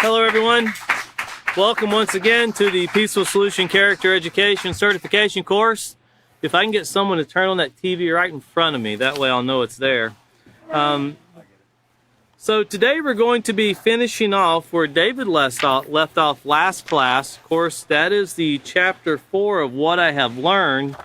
Hello everyone. Welcome once again to the Peaceful Solution Character Education Certification course. If I can get someone to turn on that TV right in front of me, that way I'll know it's there. So today we're going to be finishing off where David left off last class. Of course, that is the chapter 4 of What I Have Learned,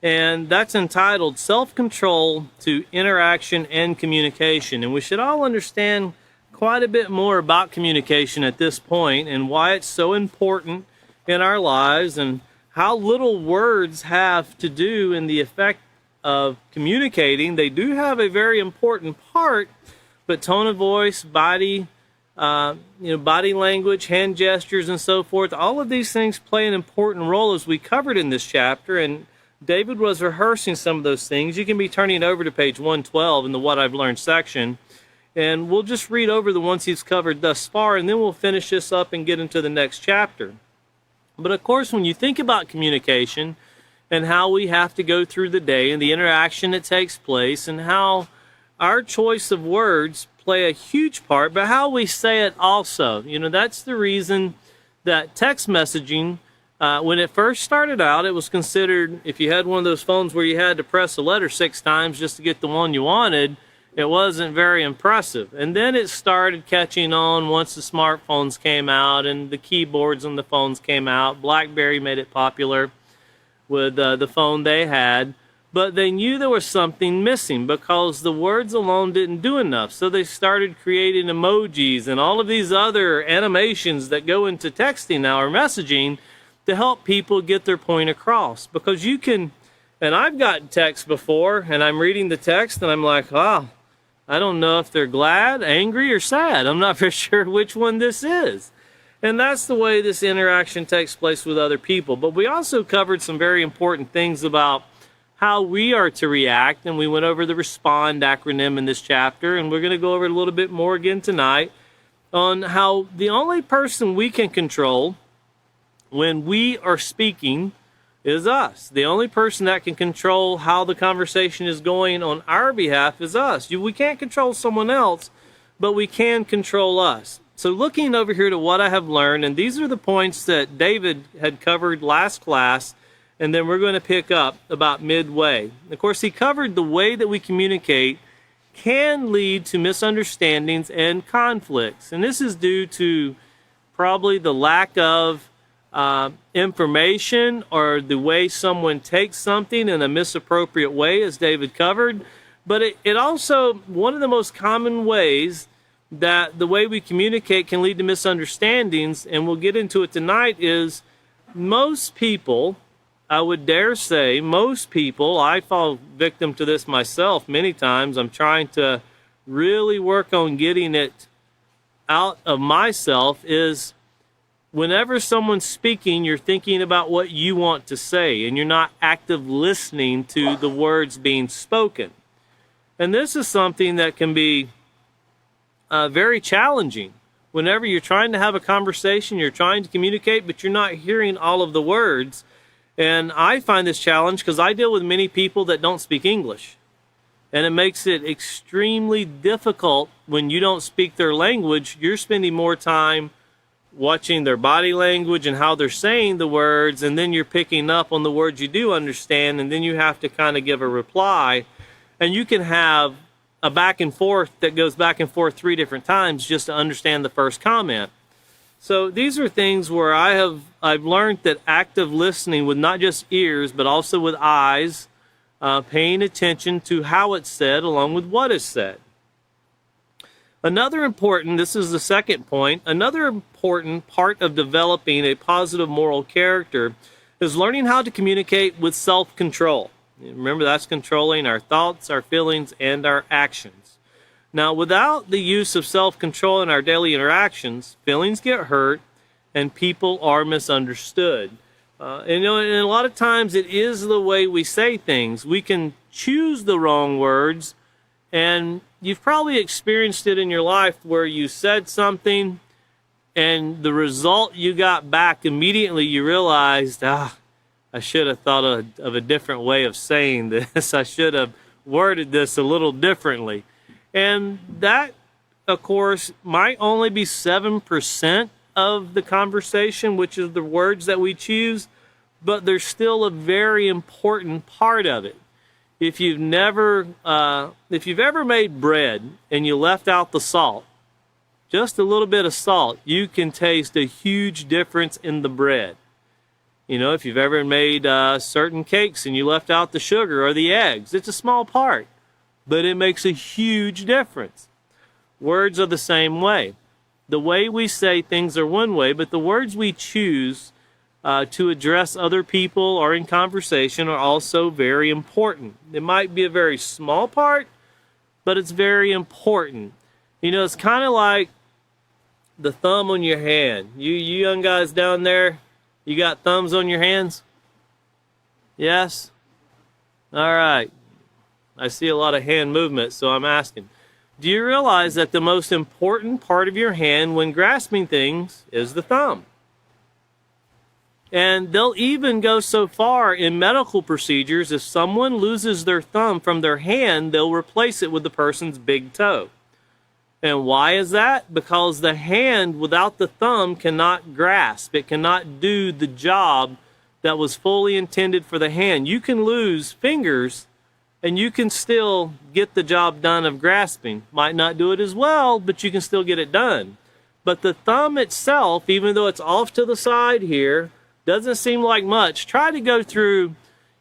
and that's entitled Self-Control to Interaction and Communication. And we should all understand quite a bit more about communication at this point and why it's so important in our lives and how little words have to do in the effect of communicating. They do have a very important part, but tone of voice, body language, hand gestures, and so forth, all of these things play an important role as we covered in this chapter, and David was rehearsing some of those things. You can be turning over to page 112 in the What I've Learned section, and we'll just read over the ones he's covered thus far, and then we'll finish this up and get into the next chapter. But of course, when you think about communication and how we have to go through the day and the interaction that takes place and how our choice of words play a huge part, but how we say it also. You know, that's the reason that text messaging, when it first started out, it was considered, if you had one of those phones where you had to press a letter 6 times just to get the one you wanted, it wasn't very impressive. And then it started catching on once the smartphones came out and the keyboards on the phones came out. BlackBerry made it popular with the phone they had. But they knew there was something missing because the words alone didn't do enough. So they started creating emojis and all of these other animations that go into texting now or messaging to help people get their point across. Because you can, and I've gotten text before and I'm reading the text and I'm like, oh, I don't know if they're glad, angry, or sad. I'm not for sure which one this is. And that's the way this interaction takes place with other people. But we also covered some very important things about how we are to react, and we went over the RESPOND acronym in this chapter, and we're going to go over it a little bit more again tonight on how the only person we can control when we are speaking is us. The only person that can control how the conversation is going on our behalf is us. We can't control someone else, but we can control us. So looking over here to what I have learned, and these are the points that David had covered last class, and then we're going to pick up about midway. Of course, he covered the way that we communicate can lead to misunderstandings and conflicts. And this is due to probably the lack of information or the way someone takes something in a misappropriate way, as David covered. But it also, one of the most common ways that the way we communicate can lead to misunderstandings, and we'll get into it tonight, is most people, I would dare say, most people, I fall victim to this myself many times. I'm trying to really work on getting it out of myself, is whenever someone's speaking, you're thinking about what you want to say, and you're not active listening to the words being spoken. And this is something that can be very challenging. Whenever you're trying to have a conversation, you're trying to communicate, but you're not hearing all of the words. And I find this challenge because I deal with many people that don't speak English. And it makes it extremely difficult when you don't speak their language. You're spending more time watching their body language and how they're saying the words, and then you're picking up on the words you do understand, and then you have to kind of give a reply. And you can have a back and forth that goes back and forth 3 different times just to understand the first comment. So these are things where I've learned that active listening with not just ears, but also with eyes, paying attention to how it's said along with what is said. Another important, this is the second point, another important part of developing a positive moral character is learning how to communicate with self-control. Remember, that's controlling our thoughts, our feelings, and our actions. Now, without the use of self-control in our daily interactions, feelings get hurt and people are misunderstood. And a lot of times it is the way we say things. We can choose the wrong words, and you've probably experienced it in your life where you said something and the result you got back immediately, you realized, I should have thought of a different way of saying this. I should have worded this a little differently. And that of course, might only be 7% of the conversation, which is the words that we choose, but they're still a very important part of it. If you've ever made bread and you left out the salt, just a little bit of salt, you can taste a huge difference in the bread. You know, if you've ever made certain cakes and you left out the sugar or the eggs, it's a small part, but it makes a huge difference. Words are the same way. The way we say things are one way, but the words we choose to address other people or in conversation are also very important. It might be a very small part, but it's very important. You know, it's kind of like the thumb on your hand. You young guys down there, you got thumbs on your hands? Yes? All right. I see a lot of hand movement, so I'm asking. Do you realize that the most important part of your hand when grasping things is the thumb? And they'll even go so far in medical procedures, if someone loses their thumb from their hand, they'll replace it with the person's big toe. And why is that? Because the hand without the thumb cannot grasp. It cannot do the job that was fully intended for the hand. You can lose fingers and you can still get the job done of grasping. Might not do it as well, but you can still get it done. But the thumb itself, even though it's off to the side here, doesn't seem like much. Try to go through,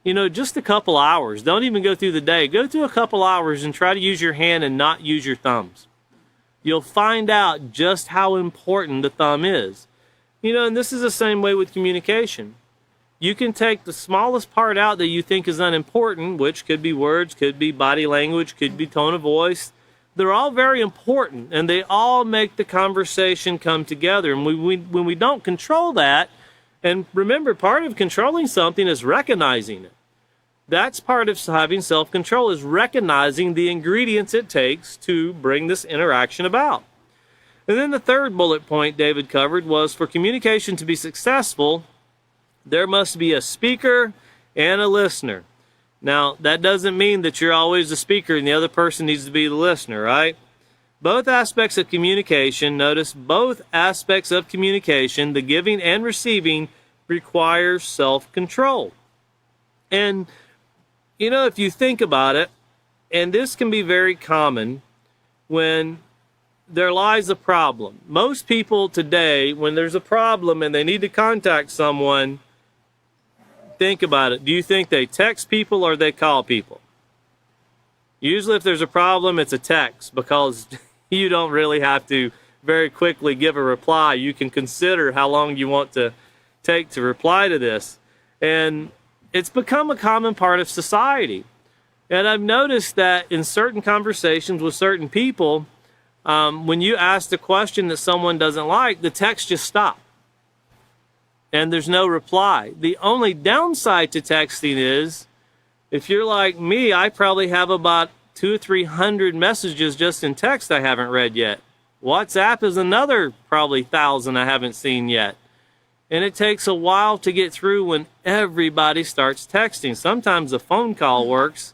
just a couple hours. Don't even go through the day. Go through a couple hours and try to use your hand and not use your thumbs. You'll find out just how important the thumb is. And this is the same way with communication. You can take the smallest part out that you think is unimportant, which could be words, could be body language, could be tone of voice. They're all very important, and they all make the conversation come together. And when we don't control that, and remember, part of controlling something is recognizing it. That's part of having self-control, is recognizing the ingredients it takes to bring this interaction about. And then the third bullet point David covered was, for communication to be successful, there must be a speaker and a listener. Now, that doesn't mean that you're always the speaker and the other person needs to be the listener, right? Both aspects of communication, notice both aspects of communication, the giving and receiving, requires self-control. And, if you think about it, and this can be very common when there lies a problem. Most people today, when there's a problem and they need to contact someone, think about it. Do you think they text people or they call people? Usually if there's a problem, it's a text, because you don't really have to very quickly give a reply. You can consider how long you want to take to reply to this. And it's become a common part of society. And I've noticed that in certain conversations with certain people, when you ask a question that someone doesn't like, the text just stops. And there's no reply. The only downside to texting is, if you're like me, I probably have about 200 or 300 messages just in text I haven't read yet. WhatsApp is another probably 1,000 I haven't seen yet. And it takes a while to get through when everybody starts texting. Sometimes a phone call works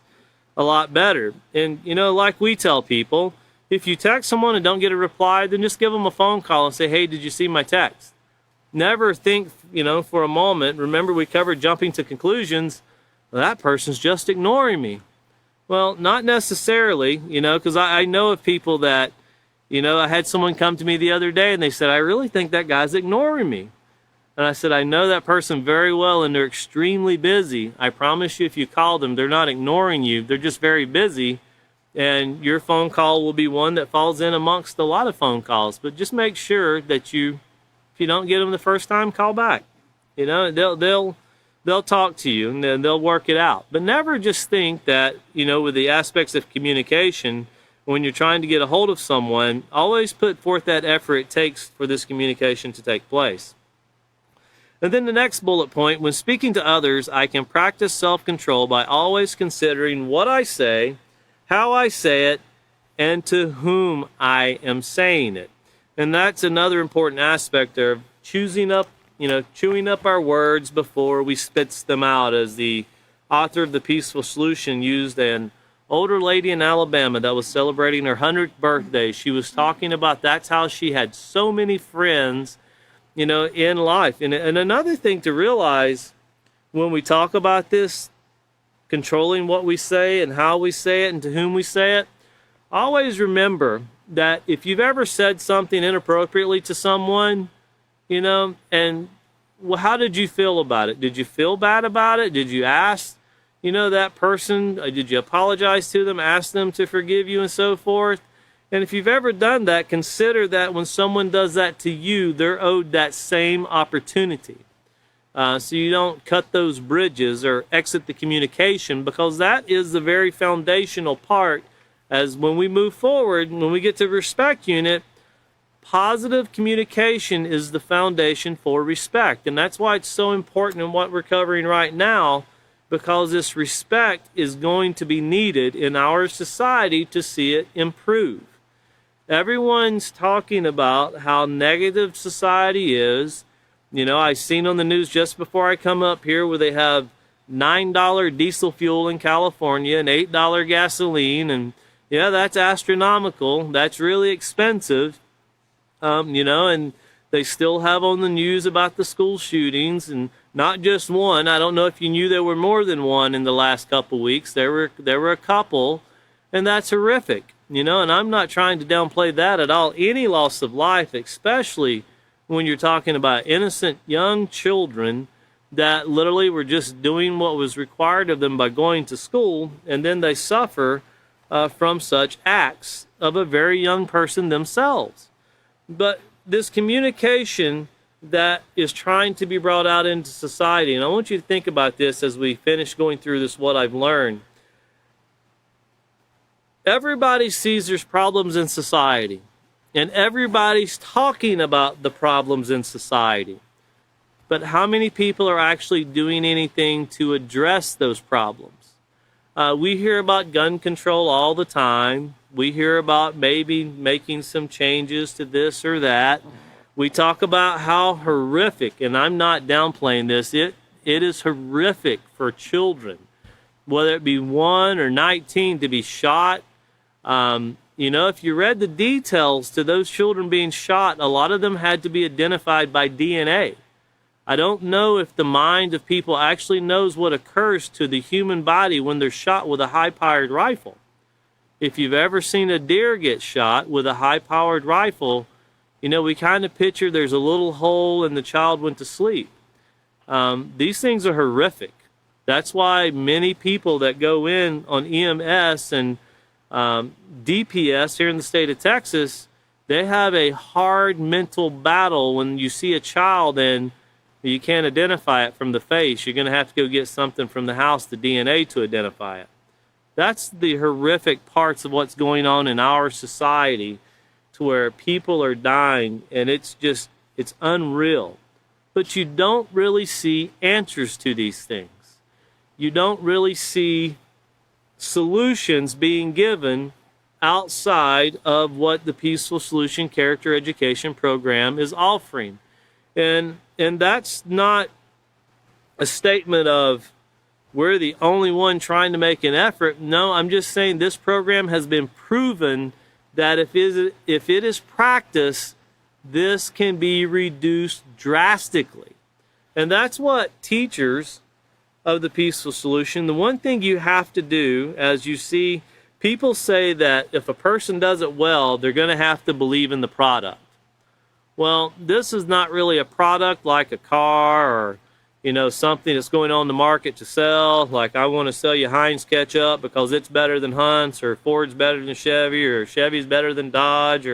a lot better. And, like we tell people, if you text someone and don't get a reply, then just give them a phone call and say, hey, did you see my text? Never think, for a moment, remember we covered jumping to conclusions, well, that person's just ignoring me. Well, not necessarily, because I know of people that, I had someone come to me the other day and they said, I really think that guy's ignoring me. And I said, I know that person very well and they're extremely busy. I promise you, if you call them, they're not ignoring you. They're just very busy. And your phone call will be one that falls in amongst a lot of phone calls. But just make sure that if you don't get them the first time, call back. They'll talk to you and then they'll work it out. But never just think that, with the aspects of communication, when you're trying to get a hold of someone, always put forth that effort it takes for this communication to take place. And then the next bullet point, when speaking to others, I can practice self-control by always considering what I say, how I say it, and to whom I am saying it. And that's another important aspect of chewing up our words before we spit them out, as the author of The Peaceful Solution used an older lady in Alabama that was celebrating her 100th birthday. She was talking about that's how she had so many friends, in life. And another thing to realize when we talk about this, controlling what we say and how we say it and to whom we say it, always remember that if you've ever said something inappropriately to someone, and well, how did you feel about it? Did you feel bad about it? Did you ask, that person, did you apologize to them, ask them to forgive you and so forth? And if you've ever done that, consider that when someone does that to you, they're owed that same opportunity. So you don't cut those bridges or exit the communication, because that is the very foundational part. As when we move forward, when we get to respect unit, positive communication is the foundation for respect. And that's why it's so important in what we're covering right now, because this respect is going to be needed in our society to see it improve. Everyone's talking about how negative society is. I've seen on the news just before I come up here where they have $9 diesel fuel in California and $8 gasoline. And yeah, that's astronomical. That's really expensive. And they still have on the news about the school shootings, and not just one. I don't know if you knew there were more than one in the last couple weeks. There were a couple, and that's horrific. And I'm not trying to downplay that at all. Any loss of life, especially when you're talking about innocent young children that literally were just doing what was required of them by going to school, and then they suffer from such acts of a very young person themselves. But this communication that is trying to be brought out into society, and I want you to think about this as we finish going through this, what I've learned. Everybody sees there's problems in society, and everybody's talking about the problems in society. But how many people are actually doing anything to address those problems? We hear about gun control all the time. We hear about maybe making some changes to this or that. We talk about how horrific, and I'm not downplaying this, it is horrific for children, whether it be 1 or 19, to be shot. If you read the details to those children being shot, a lot of them had to be identified by DNA. I don't know if the mind of people actually knows what occurs to the human body when they're shot with a high-powered rifle. If you've ever seen a deer get shot with a high-powered rifle, we kind of picture there's a little hole and the child went to sleep. These things are horrific. That's why many people that go in on EMS and DPS here in the state of Texas, they have a hard mental battle when you see a child and you can't identify it from the face. You're going to have to go get something from the house, the DNA, to identify it. That's the horrific parts of what's going on in our society, to where people are dying, and it's unreal. But you don't really see answers to these things. You don't really see solutions being given outside of what the Peaceful Solution Character Education Program is offering. And that's not a statement of we're the only one trying to make an effort. No, I'm just saying this program has been proven that if it is practiced, this can be reduced drastically. And that's what teachers of the Peaceful Solution, the one thing you have to do, as you see, people say that if a person does it well, they're going to have to believe in the product. Well, this is not really a product like a car or, something that's going on the market to sell. Like, I want to sell you Heinz ketchup because it's better than Hunt's, or Ford's better than Chevy, or Chevy's better than Dodge.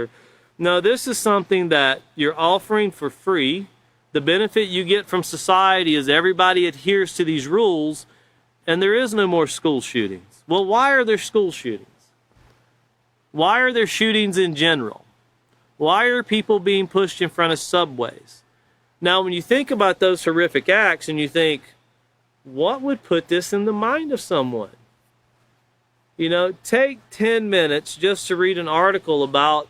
No, this is something that you're offering for free. The benefit you get from society is everybody adheres to these rules, and there is no more school shootings. Well, why are there school shootings? Why are there shootings in general? Why are people being pushed in front of subways? Now, when you think about those horrific acts and you think, what would put this in the mind of someone? Take 10 minutes just to read an article about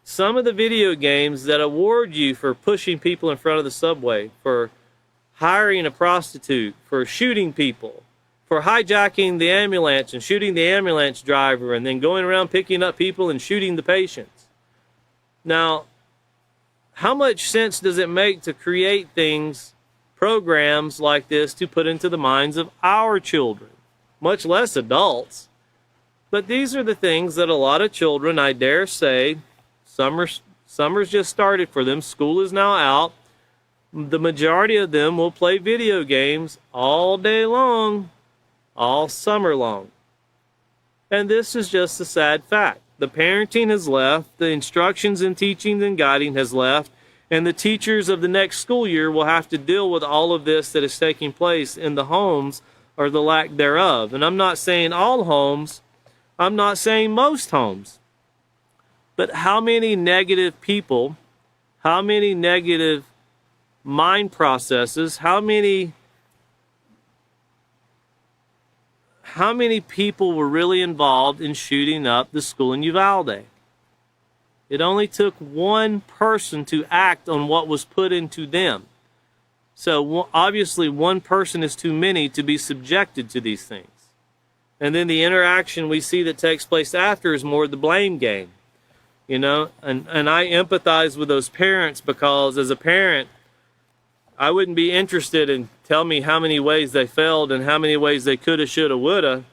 some of the video games that award you for pushing people in front of the subway, for hiring a prostitute, for shooting people, for hijacking the ambulance and shooting the ambulance driver and then going around picking up people and shooting the patients. Now, how much sense does it make to create things, programs like this, to put into the minds of our children, much less adults? But these are the things that a lot of children, I dare say, summer's just started for them. School is now out. The majority of them will play video games all day long, all summer long. And this is just a sad fact. The parenting has left, the instructions and teaching and guiding has left, and the teachers of the next school year will have to deal with all of this that is taking place in the homes or the lack thereof. And I'm not saying all homes, I'm not saying most homes, but how many negative people, how many negative mind processes, how many people were really involved in shooting up the school in Uvalde? It only took one person to act on what was put into them. So obviously one person is too many to be subjected to these things. And then the interaction we see that takes place after is more the blame game. You know, and I empathize with those parents, because as a parent, I wouldn't be interested in tell me how many ways they failed and how many ways they coulda, shoulda, woulda.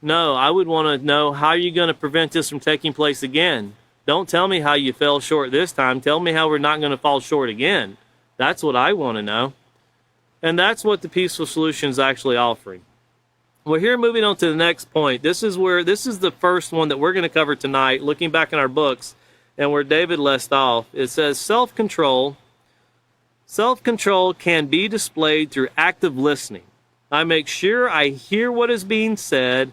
No, I would want to know, how are you going to prevent this from taking place again? Don't tell me how you fell short this time. Tell me how we're not going to fall short again. That's what I want to know. And that's what the Peaceful Solution is actually offering. Well, here, moving on to the next point. This is the first one that we're going to cover tonight, looking back in our books and where David left off. It says self-control. Self-control can be displayed through active listening. I make sure I hear what is being said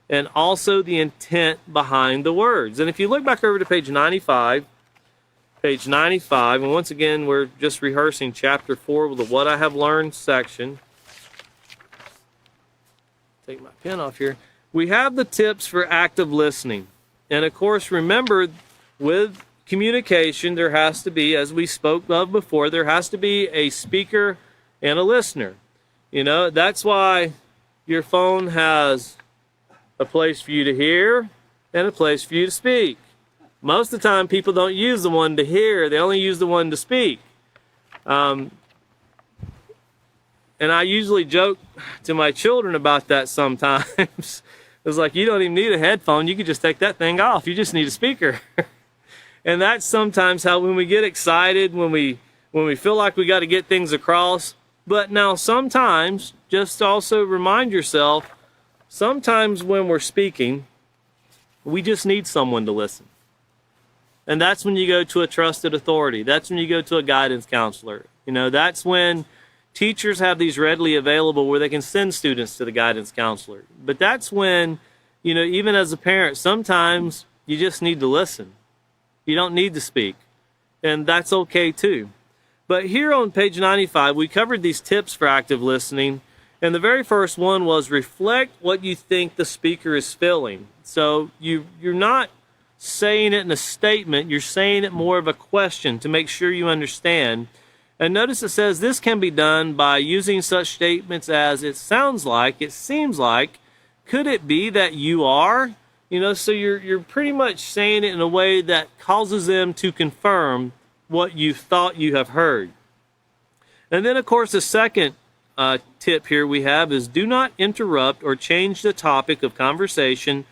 and also the intent behind the words. And if you look back over to page 95, and once again, we're just rehearsing chapter 4 with the What I Have Learned section. Take my pen off here. We have the tips for active listening. And of course, remember, with communication, there has to be, as we spoke of before, there has to be a speaker and a listener. You know, that's why your phone has a place for you to hear and a place for you to speak. Most of the time, people don't use the one to hear, they only use the one to speak. And I usually joke to my children about that sometimes. It's like, you don't even need a headphone. You can just take that thing off. You just need a speaker. And that's sometimes how, when we get excited, when we feel like we got to get things across. But now sometimes, just also remind yourself, sometimes when we're speaking, we just need someone to listen. And that's when you go to a trusted authority. That's when you go to a guidance counselor. You know, that's when teachers have these readily available where they can send students to the guidance counselor. But that's when, you know, even as a parent, sometimes you just need to listen. You don't need to speak. And that's okay too. But here on page 95, we covered these tips for active listening. And the very first one was reflect what you think the speaker is feeling. So you're not saying it in a statement, you're saying it more of a question to make sure you understand. And notice it says this can be done by using such statements as, it sounds like, it seems like, could it be that you are? You know, so you're pretty much saying it in a way that causes them to confirm what you thought you have heard. And then, of course, the second tip here we have is do not interrupt or change the topic of conversation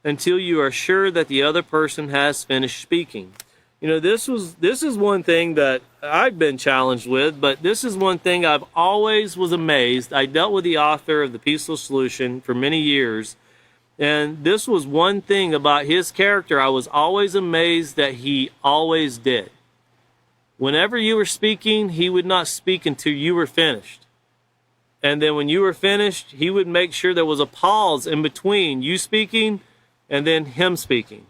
until you are sure that the other person has finished speaking. You know, this is one thing that I've been challenged with, but this is one thing I've always was amazed. I dealt with the author of The Peaceful Solution for many years, and this was one thing about his character I was always amazed that he always did. Whenever you were speaking, he would not speak until you were finished. And then when you were finished, he would make sure there was a pause in between you speaking and then him speaking.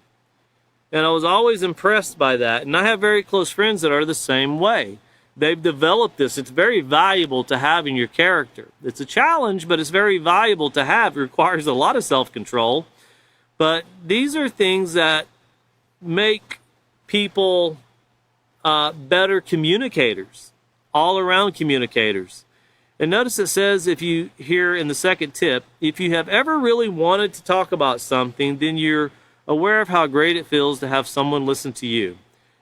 And I was always impressed by that. And I have very close friends that are the same way. They've developed this. It's very valuable to have in your character. It's a challenge, but it's very valuable to have. It requires a lot of self-control. But these are things that make people better communicators, all-around communicators. And notice it says, if you here in the second tip, if you have ever really wanted to talk about something, then you're aware of how great it feels to have someone listen to you.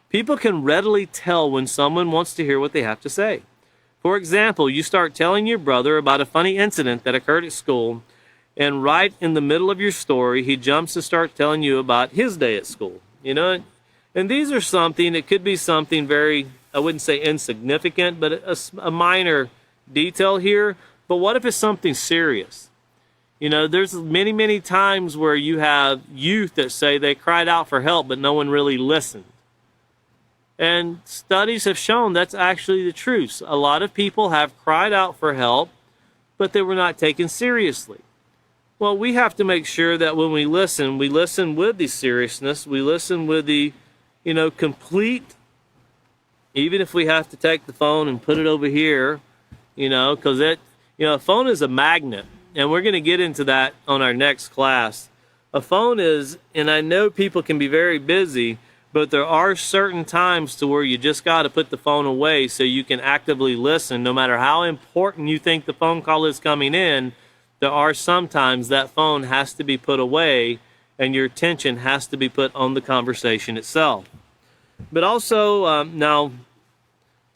People can readily tell when someone wants to hear what they have to say. For example, you start telling your brother about a funny incident that occurred at school, and right in the middle of your story, he jumps to start telling you about his day at school. You know, and these are something, it could be something very, I wouldn't say insignificant, but a minor detail here. But what if it's something serious? You know, there's many, many times where you have youth that say they cried out for help, but no one really listened. And studies have shown that's actually the truth. A lot of people have cried out for help, but they were not taken seriously. Well, we have to make sure that when we listen with the seriousness, we listen with the, complete, even if we have to take the phone and put it over here, because a phone is a magnet, and we're going to get into that on our next class. A phone is, and I know people can be very busy, but there are certain times to where you just got to put the phone away so you can actively listen. No matter how important you think the phone call is coming in, there are sometimes that phone has to be put away and your attention has to be put on the conversation itself. But also, now,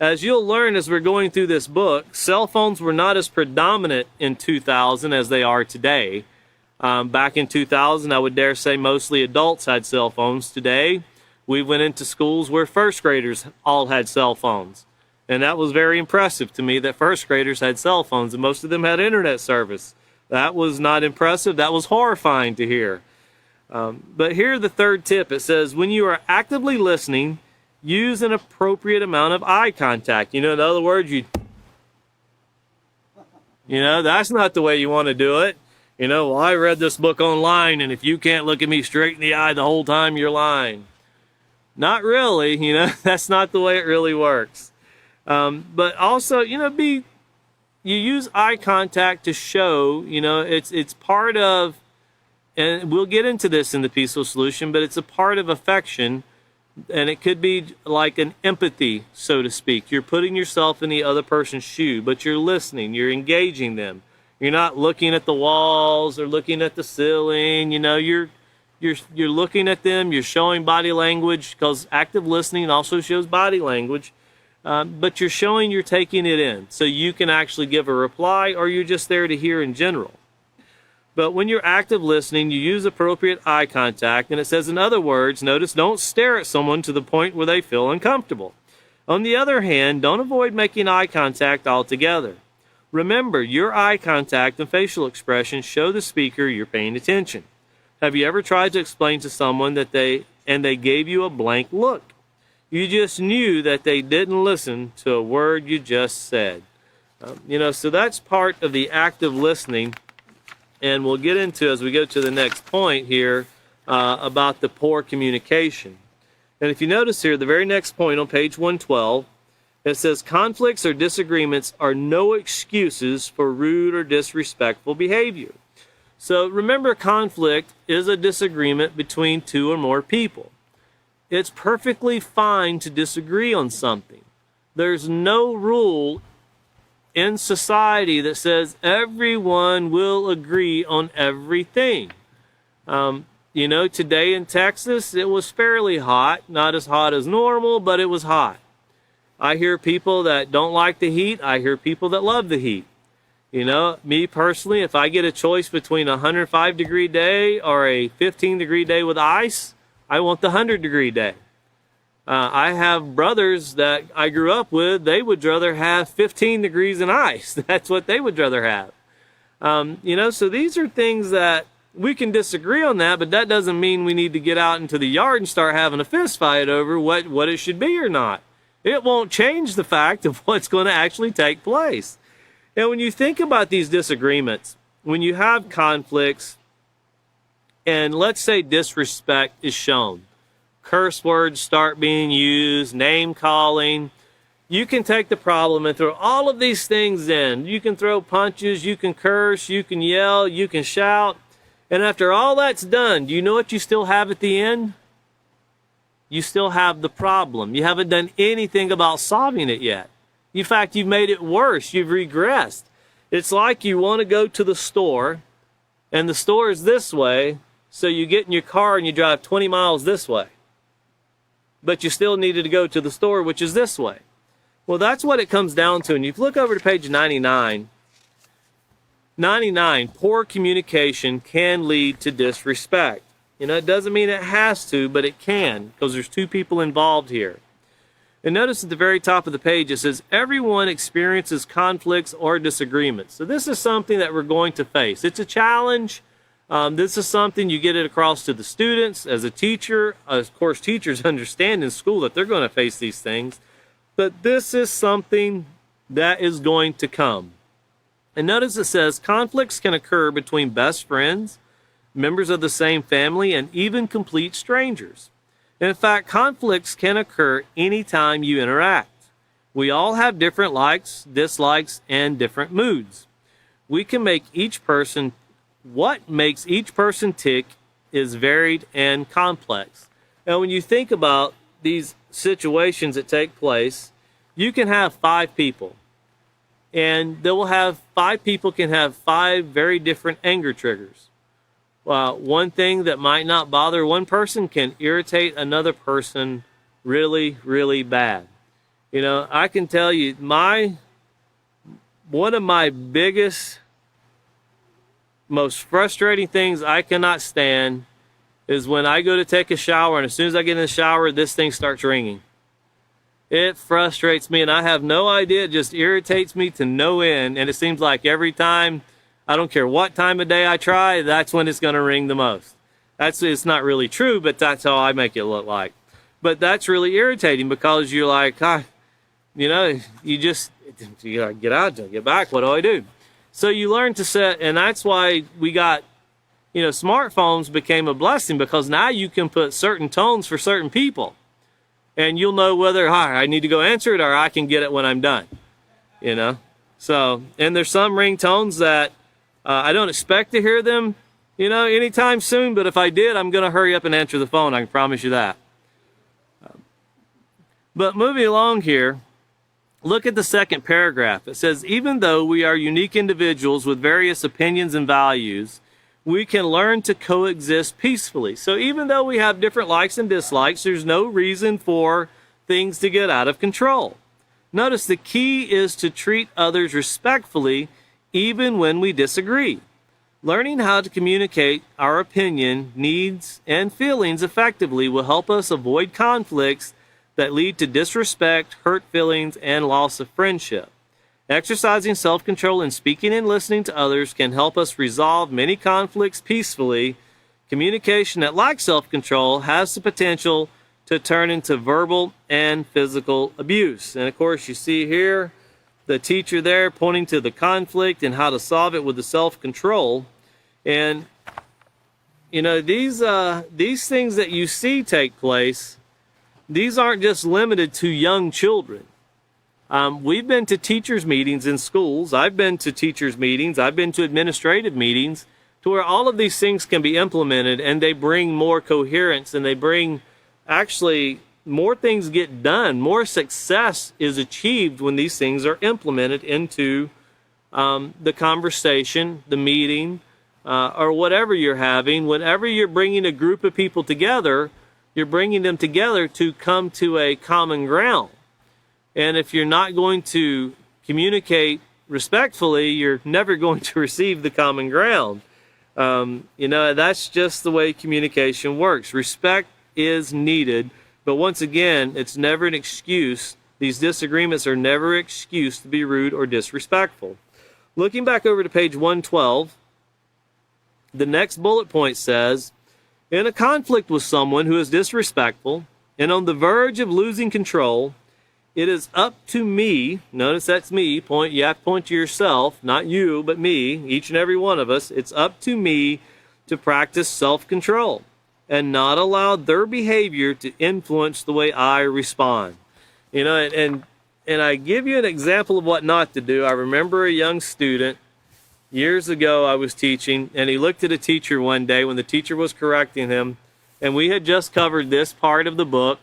as you'll learn as we're going through this book, cell phones were not as predominant in 2000 as they are today. Back in 2000, I would dare say mostly adults had cell phones. Today, we went into schools where first graders all had cell phones. And that was very impressive to me that first graders had cell phones and most of them had internet service. That was not impressive. That was horrifying to hear. But here the third tip. It says, when you are actively listening, use an appropriate amount of eye contact. In other words, that's not the way you want to do it. Well, I read this book online, and if you can't look at me straight in the eye the whole time, you're lying. Not really, that's not the way it really works. But also, you use eye contact to show, it's part of, and we'll get into this in the Peaceful Solution, but it's a part of affection, and it could be like an empathy, so to speak. You're putting yourself in the other person's shoe, but you're listening, you're engaging them. You're not looking at the walls or looking at the ceiling, you're looking at them, you're showing body language, because active listening also shows body language. But you're showing you're taking it in, so you can actually give a reply, or you're just there to hear in general. But when you're active listening, you use appropriate eye contact, and it says, in other words, notice, don't stare at someone to the point where they feel uncomfortable. On the other hand, don't avoid making eye contact altogether. Remember, your eye contact and facial expressions show the speaker you're paying attention. Have you ever tried to explain to someone that they gave you a blank look? You just knew that they didn't listen to a word you just said. So that's part of the active listening. And we'll get into, as we go to the next point here, about the poor communication. And if you notice here, the very next point on page 112, it says, conflicts or disagreements are no excuses for rude or disrespectful behavior. So remember, conflict is a disagreement between two or more people. It's perfectly fine to disagree on something. There's no rule in society that says everyone will agree on everything. Today in Texas, it was fairly hot. Not as hot as normal, but it was hot. I hear people that don't like the heat. I hear people that love the heat. Me personally, if I get a choice between a 105-degree day or a 15-degree day with ice, I want the 100-degree day. I have brothers that I grew up with, they would rather have 15 degrees in ice. That's what they would rather have. So these are things that we can disagree on that, but that doesn't mean we need to get out into the yard and start having a fist fight over what it should be or not. It won't change the fact of what's going to actually take place. And when you think about these disagreements, when you have conflicts, and let's say disrespect is shown, curse words start being used, name calling, you can take the problem and throw all of these things in. You can throw punches, you can curse, you can yell, you can shout. And after all that's done, do you know what you still have at the end? You still have the problem. You haven't done anything about solving it yet. In fact, you've made it worse. You've regressed. It's like you want to go to the store, and the store is this way, so you get in your car and you drive 20 miles this way. But you still needed to go to the store, which is this way. Well, that's what it comes down to. And if you look over to page 99, poor communication can lead to disrespect. You know, it doesn't mean it has to, but it can, because there's two people involved here. And notice at the very top of the page, it says, everyone experiences conflicts or disagreements. So this is something that we're going to face. It's a challenge. This is something you get it across to the students. As a teacher, of course, teachers understand in school that they're going to face these things. But this is something that is going to come. And notice it says, conflicts can occur between best friends, members of the same family, and even complete strangers. In fact, conflicts can occur anytime you interact. We all have different likes, dislikes, and different moods. We can make what makes each person tick is varied and complex. Now, when you think about these situations that take place, you can have 5 people. And five people can have 5 very different anger triggers. One thing that might not bother one person can irritate another person really, really bad. You know, I can tell you, one of my biggest, most frustrating things I cannot stand is when I go to take a shower, and as soon as I get in the shower, this thing starts ringing. It frustrates me, and I have no idea. It just irritates me to no end, and it seems like every time, I don't care what time of day I try, that's when it's going to ring the most. It's not really true, but that's how I make it look like. But that's really irritating, because you're like, you know, you gotta get out, get back. What do I do? So you learn to set, and that's why we got, you know, smartphones became a blessing, because now you can put certain tones for certain people, and you'll know whether I need to go answer it or I can get it when I'm done. You know, so, and there's some ringtones that I don't expect to hear them, you know, anytime soon, but if I did, I'm going to hurry up and answer the phone. I can promise you that. But moving along here, look at the second paragraph. It says, even though we are unique individuals with various opinions and values, we can learn to coexist peacefully. So even though we have different likes and dislikes, there's no reason for things to get out of control. Notice the key is to treat others respectfully even when we disagree. Learning how to communicate our opinion, needs, and feelings effectively will help us avoid conflicts that lead to disrespect, hurt feelings, and loss of friendship. Exercising self-control and speaking and listening to others can help us resolve many conflicts peacefully. Communication that lacks self-control has the potential to turn into verbal and physical abuse. And of course, you see here the teacher there pointing to the conflict and how to solve it with the self-control. And, you know, these things that you see take place, these aren't just limited to young children. We've been to teachers' meetings in schools. I've been to teachers' meetings. I've been to administrative meetings to where all of these things can be implemented, and they bring more coherence, and they bring actually more things get done. More success is achieved when these things are implemented into the conversation, the meeting, or whatever you're having. Whenever you're bringing a group of people together, you're bringing them together to come to a common ground. And if you're not going to communicate respectfully, you're never going to receive the common ground. You know, that's just the way communication works. Respect is needed. But once again, it's never an excuse. These disagreements are never an excuse to be rude or disrespectful. Looking back over to page 112, the next bullet point says, in a conflict with someone who is disrespectful and on the verge of losing control, it is up to me, notice that's me, you have to point to yourself, not you, but me, each and every one of us, it's up to me to practice self-control and not allow their behavior to influence the way I respond. You know, and I give you an example of what not to do. I remember a young student, years ago I was teaching, and he looked at a teacher one day when the teacher was correcting him, and we had just covered this part of the book,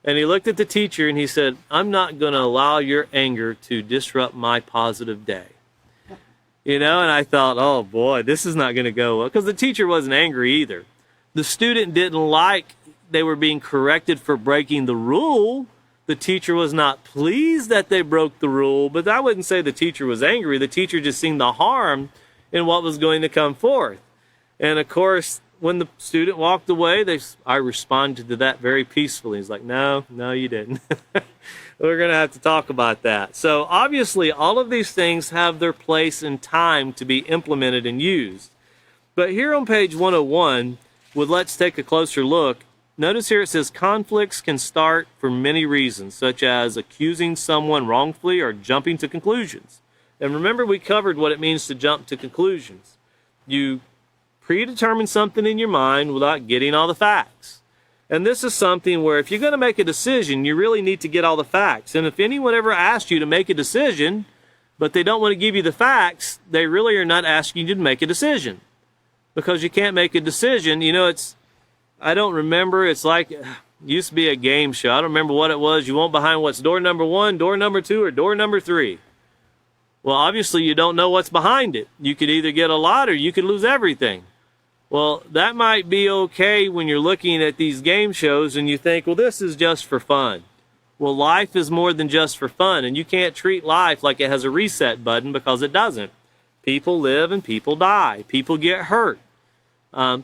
and he looked at the teacher and he said, I'm not going to allow your anger to disrupt my positive day. And I thought, oh boy, this is not going to go well, because the teacher wasn't angry either. The student didn't like they were being corrected for breaking the rule. The teacher was not pleased that they broke the rule, but I wouldn't say the teacher was angry. The teacher just seen the harm in what was going to come forth. And of course, when the student walked away, I responded to that very peacefully. He's like, no, you didn't. We're going to have to talk about that. So obviously, all of these things have their place and time to be implemented and used. But here on page 101, let's take a closer look. Notice here it says conflicts can start for many reasons, such as accusing someone wrongfully or jumping to conclusions. And remember, we covered what it means to jump to conclusions. You predetermine something in your mind without getting all the facts. And this is something where if you're going to make a decision, you really need to get all the facts. And if anyone ever asks you to make a decision, but they don't want to give you the facts, they really are not asking you to make a decision. Because you can't make a decision. I don't remember, it's like, it used to be a game show. I don't remember what it was. You went behind what's door number 1, door number 2, or door number 3. Well, obviously you don't know what's behind it. You could either get a lot or you could lose everything. Well, that might be okay when you're looking at these game shows and you think, well, this is just for fun. Well, life is more than just for fun, and you can't treat life like it has a reset button, because it doesn't. People live and people die. People get hurt.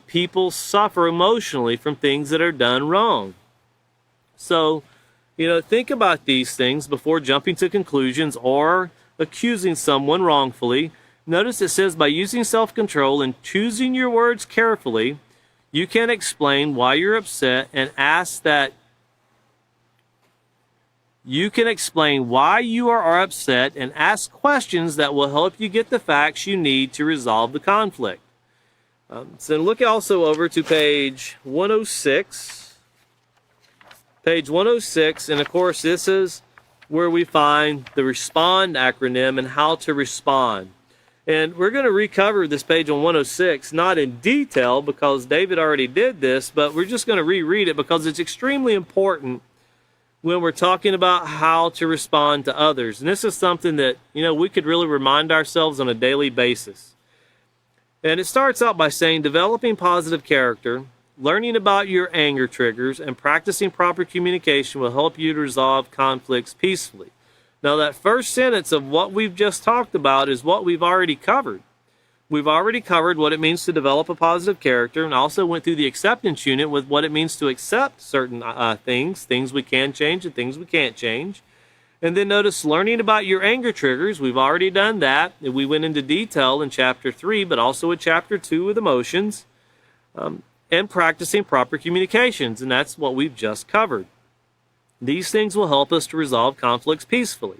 People suffer emotionally from things that are done wrong. So, think about these things before jumping to conclusions or accusing someone wrongfully. Notice it says, by using self-control and choosing your words carefully, you can explain why you're upset and ask that you can explain why you are upset and ask questions that will help you get the facts you need to resolve the conflict. So look also over to page 106. Page 106, and of course this is where we find the RESPOND acronym and how to respond. And we're going to recover this page on 106, not in detail because David already did this, but we're just going to reread it because it's extremely important when we're talking about how to respond to others. And this is something that, we could really remind ourselves on a daily basis. And it starts out by saying, developing positive character, learning about your anger triggers, and practicing proper communication will help you to resolve conflicts peacefully. Now, that first sentence of what we've just talked about is what we've already covered. We've already covered what it means to develop a positive character, and also went through the acceptance unit with what it means to accept certain things we can change and things we can't change. And then notice learning about your anger triggers. We've already done that. We went into detail in chapter 3, but also in chapter 2 with emotions, and practicing proper communications, and that's what we've just covered. These things will help us to resolve conflicts peacefully.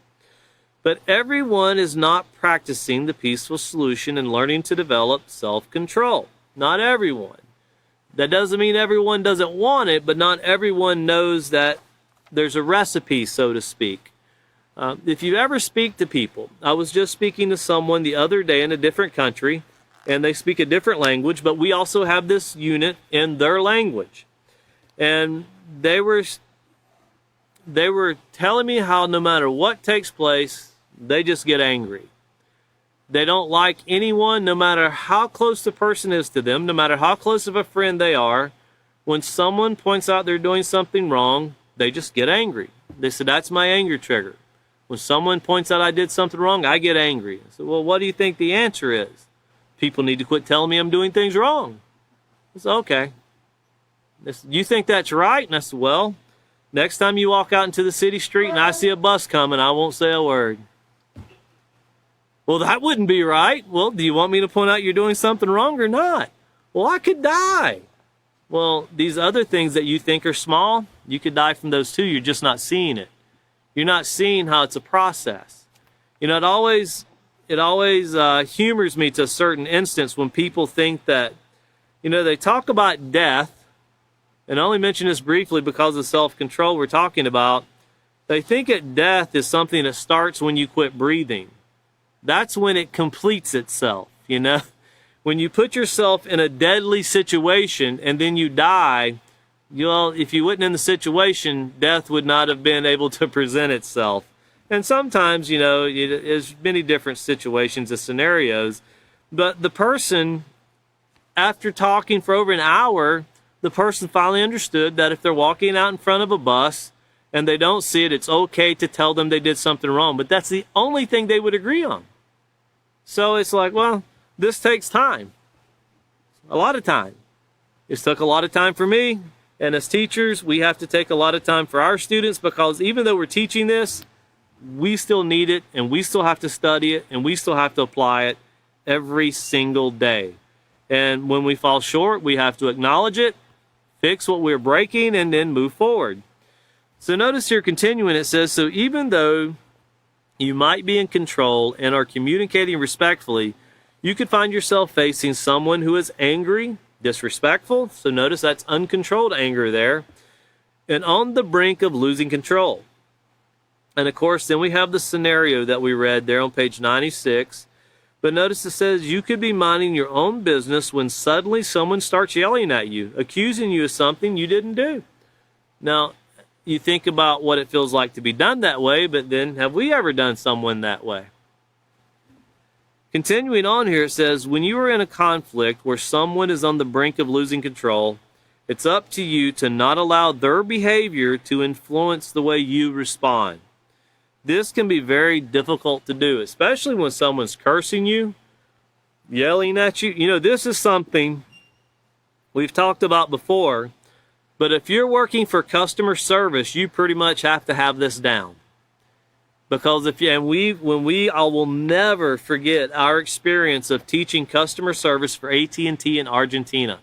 But everyone is not practicing the peaceful solution and learning to develop self-control. Not everyone. That doesn't mean everyone doesn't want it, but not everyone knows that there's a recipe, so to speak. If you ever speak to people, I was just speaking to someone the other day in a different country, and they speak a different language, but we also have this unit in their language. And they were telling me how no matter what takes place, they just get angry. They don't like anyone, no matter how close the person is to them, no matter how close of a friend they are. When someone points out they're doing something wrong, they just get angry. They said, that's my anger trigger. When someone points out I did something wrong, I get angry. I said, well, what do you think the answer is? People need to quit telling me I'm doing things wrong. I said, okay. They said, you think that's right? And I said, well, next time you walk out into the city street and I see a bus coming, I won't say a word. Well, that wouldn't be right. Well, do you want me to point out you're doing something wrong or not? Well, I could die. Well, these other things that you think are small, you could die from those too. You're just not seeing it. You're not seeing how it's a process. It always humors me to a certain instance when people think that, they talk about death, and I only mention this briefly because of self-control we're talking about. They think that death is something that starts when you quit breathing. That's when it completes itself, When you put yourself in a deadly situation and then you die, if you weren't in the situation, death would not have been able to present itself. And sometimes, there's many different situations and scenarios. But the person, after talking for over an hour, the person finally understood that if they're walking out in front of a bus and they don't see it, it's okay to tell them they did something wrong. But that's the only thing they would agree on. So it's like, well, this takes time. A lot of time. It took a lot of time for me. And as teachers, we have to take a lot of time for our students, because even though we're teaching this, we still need it, and we still have to study it, and we still have to apply it every single day. And when we fall short, we have to acknowledge it, fix what we're breaking, and then move forward. So notice here, continuing, it says, so even though you might be in control and are communicating respectfully, you could find yourself facing someone who is angry, disrespectful. So notice that's uncontrolled anger there, and on the brink of losing control. And of course, then we have the scenario that we read there on page 96. But notice it says you could be minding your own business when suddenly someone starts yelling at you, accusing you of something you didn't do. Now, you think about what it feels like to be done that way, but then have we ever done someone that way? Continuing on here, it says, when you are in a conflict where someone is on the brink of losing control, it's up to you to not allow their behavior to influence the way you respond. This can be very difficult to do, especially when someone's cursing you, yelling at you. This is something we've talked about before, but if you're working for customer service, you pretty much have to have this down. Because I will never forget our experience of teaching customer service for AT&T in Argentina.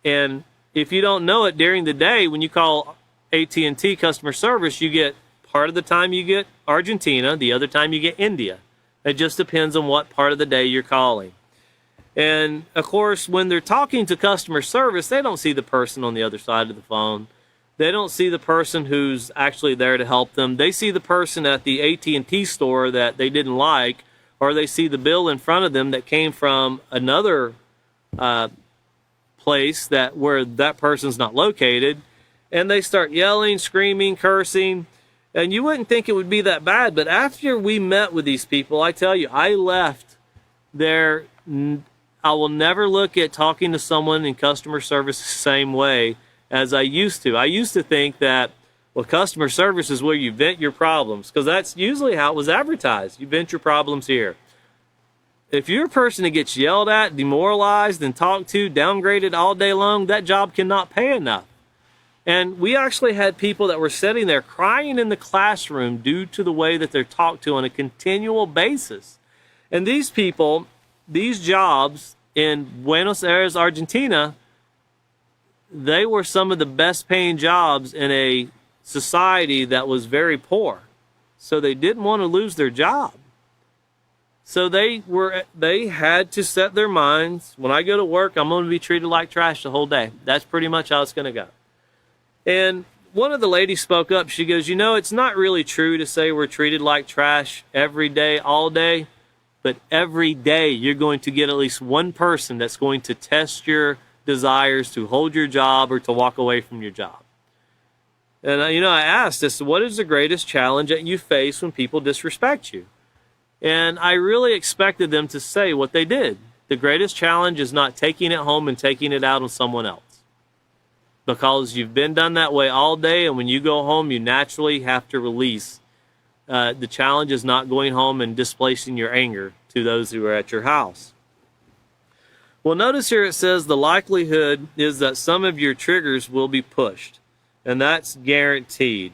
And if you don't know it, during the day when you call AT&T customer service, you get part of the time you get Argentina, the other time you get India. It just depends on what part of the day you're calling. And of course, when they're talking to customer service, they don't see the person on the other side of the phone. They don't see the person who's actually there to help them. They see the person at the AT&T store that they didn't like, or they see the bill in front of them that came from another place where that person's not located, and they start yelling, screaming, cursing. And you wouldn't think it would be that bad, but after we met with these people, I tell you, I left there. I will never look at talking to someone in customer service the same way as I used to. I used to think that, well, customer service is where you vent your problems, because that's usually how it was advertised. You vent your problems here. If you're a person that gets yelled at, demoralized, and talked to, downgraded all day long, that job cannot pay enough. And we actually had people that were sitting there crying in the classroom due to the way that they're talked to on a continual basis. And these people, these jobs in Buenos Aires, Argentina, they were some of the best paying jobs in a society that was very poor. So they didn't want to lose their job. So they had to set their minds, when I go to work, I'm going to be treated like trash the whole day. That's pretty much how it's going to go. And one of the ladies spoke up. She goes, it's not really true to say we're treated like trash every day, all day, but every day you're going to get at least one person that's going to test your desires to hold your job or to walk away from your job. And, I asked this, what is the greatest challenge that you face when people disrespect you? And I really expected them to say what they did. The greatest challenge is not taking it home and taking it out on someone else. Because you've been done that way all day, and when you go home, you naturally have to release. The challenge is not going home and displacing your anger to those who are at your house. Well, notice here it says the likelihood is that some of your triggers will be pushed, and that's guaranteed.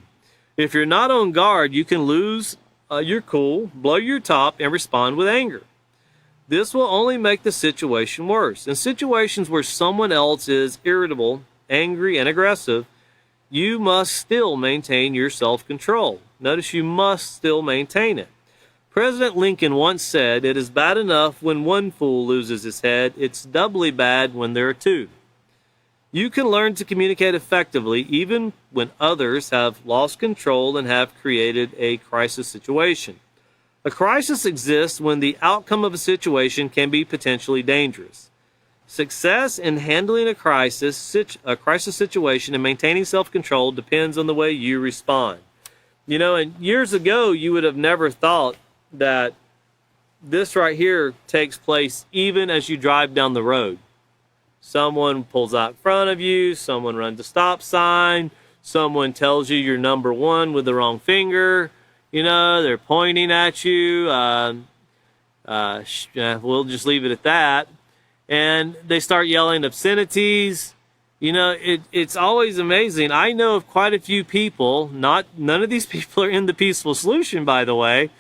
If you're not on guard, you can lose your cool, blow your top, and respond with anger. This will only make the situation worse. In situations where someone else is irritable, angry, and aggressive, you must still maintain your self-control. Notice you must still maintain it. President Lincoln once said, "It is bad enough when one fool loses his head. It's doubly bad when there are two." You can learn to communicate effectively even when others have lost control and have created a crisis situation. A crisis exists when the outcome of a situation can be potentially dangerous. Success in handling a crisis situation and maintaining self-control depends on the way you respond. You know, and years ago, you would have never thought that this right here takes place even as you drive down the road. Someone pulls out in front of you, someone runs a stop sign, someone tells you you're number one with the wrong finger, you know, they're pointing at you. We'll just leave it at that. And they start yelling obscenities. You know, it's always amazing. I know of quite a few people, none of these people are in the Peaceful Solution, by the way,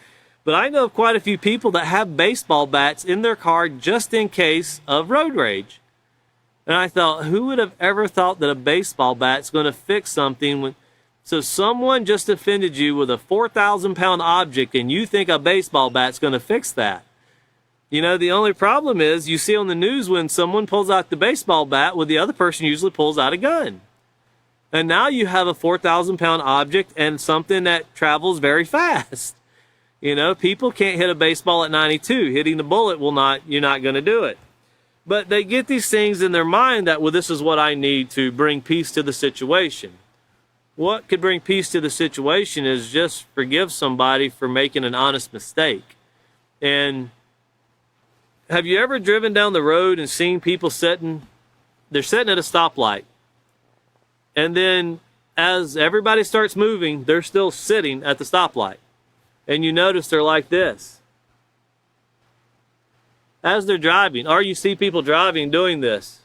but I know of quite a few people that have baseball bats in their car just in case of road rage. And I thought, who would have ever thought that a baseball bat's going to fix something? So someone just offended you with a 4,000-pound object, and you think a baseball bat's going to fix that. You know, the only problem is you see on the news when someone pulls out the baseball bat, well, the other person usually pulls out a gun. And now you have a 4,000-pound object and something that travels very fast. You know, people can't hit a baseball at 92. Hitting the bullet you're not going to do it. But they get these things in their mind that, well, this is what I need to bring peace to the situation. What could bring peace to the situation is just forgive somebody for making an honest mistake. And have you ever driven down the road and seen people they're sitting at a stoplight. And then as everybody starts moving, they're still sitting at the stoplight. And you notice they're like this as they're driving. Or you see people driving doing this.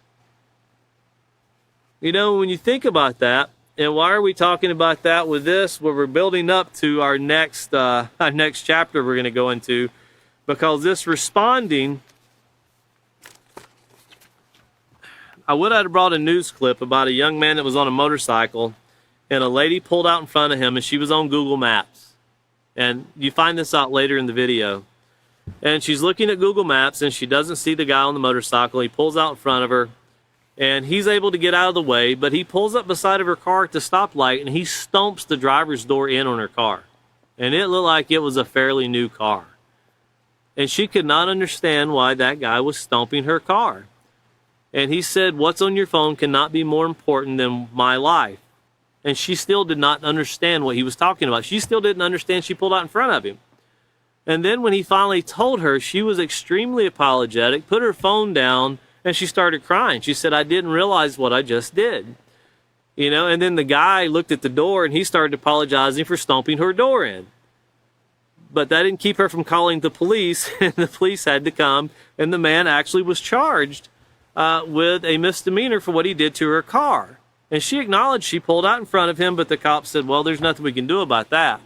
You know, when you think about that, and why are we talking about that with this? Well, we're building up to our next chapter we're going to go into, because this responding, I would have brought a news clip about a young man that was on a motorcycle, and a lady pulled out in front of him, and she was on Google Maps. And you find this out later in the video. And she's looking at Google Maps, and she doesn't see the guy on the motorcycle. He pulls out in front of her, and he's able to get out of the way, but he pulls up beside of her car at the stoplight, and he stomps the driver's door in on her car. And it looked like it was a fairly new car. And she could not understand why that guy was stomping her car. And he said, what's on your phone cannot be more important than my life. And she still did not understand what he was talking about. She still didn't understand she pulled out in front of him. And then when he finally told her, she was extremely apologetic, put her phone down, and she started crying. She said, I didn't realize what I just did. You know, and then the guy looked at the door, and he started apologizing for stomping her door in. But that didn't keep her from calling the police, and the police had to come, and the man actually was charged with a misdemeanor for what he did to her car. And she acknowledged she pulled out in front of him, but the cop said, well, there's nothing we can do about that.